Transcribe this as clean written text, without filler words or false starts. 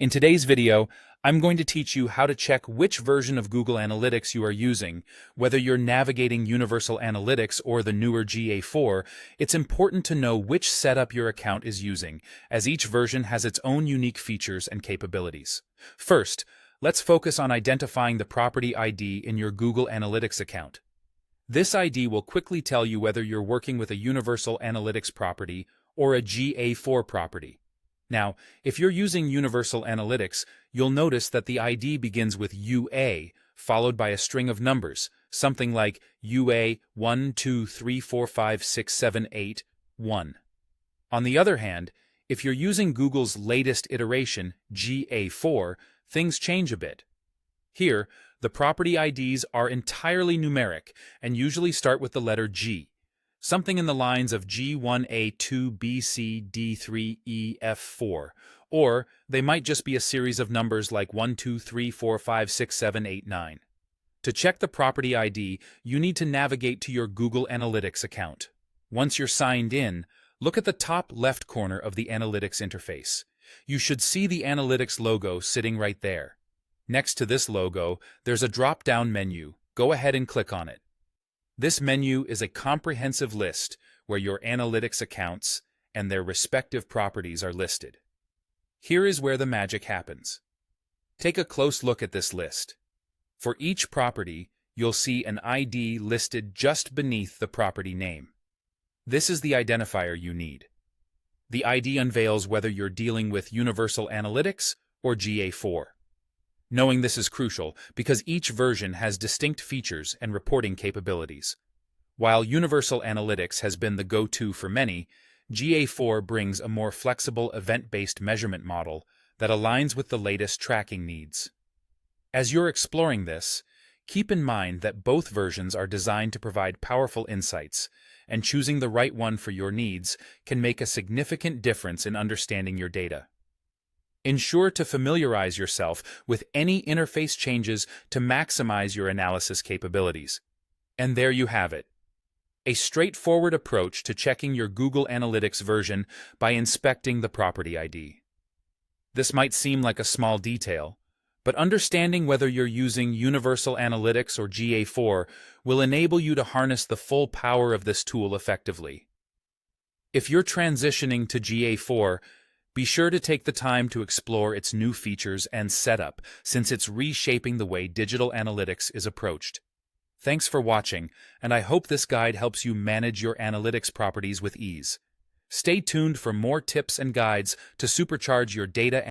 In today's video, I'm going to teach you how to check which version of Google Analytics you are using. Whether you're navigating Universal Analytics or the newer GA4, it's important to know which setup your account is using, as each version has its own unique features and capabilities. First, let's focus on identifying the property ID in your Google Analytics account. This ID will quickly tell you whether you're working with a Universal Analytics property or a GA4 property. Now, if you're using Universal Analytics, you'll notice that the ID begins with UA, followed by a string of numbers, something like UA 1, 2, 3, 4, 5, 6, 7, 8, 1. On the other hand, if you're using Google's latest iteration, GA4, things change a bit. Here, the property IDs are entirely numeric and usually start with the letter G. Something in the lines of G1A2BCD3EF4, or they might just be a series of numbers like 1, 2, 3, 4, 5, 6, 7, 8, 9. To check the property ID, you need to navigate to your Google Analytics account. Once you're signed in, look at the top left corner of the Analytics interface. You should see the Analytics logo sitting right there. Next to this logo, there's a drop-down menu. Go ahead and click on it. This menu is a comprehensive list where your analytics accounts and their respective properties are listed. Here is where the magic happens. Take a close look at this list. For each property, you'll see an ID listed just beneath the property name. This is the identifier you need. The ID unveils whether you're dealing with Universal Analytics or GA4. Knowing this is crucial because each version has distinct features and reporting capabilities. While Universal Analytics has been the go-to for many, GA4 brings a more flexible event-based measurement model that aligns with the latest tracking needs. As you're exploring this, keep in mind that both versions are designed to provide powerful insights, and choosing the right one for your needs can make a significant difference in understanding your data. Ensure to familiarize yourself with any interface changes to maximize your analysis capabilities. And there you have it. A straightforward approach to checking your Google Analytics version by inspecting the property ID. This might seem like a small detail, but understanding whether you're using Universal Analytics or GA4 will enable you to harness the full power of this tool effectively. If you're transitioning to GA4, be sure to take the time to explore its new features and setup, since it's reshaping the way digital analytics is approached. Thanks for watching, and I hope this guide helps you manage your analytics properties with ease. Stay tuned for more tips and guides to supercharge your data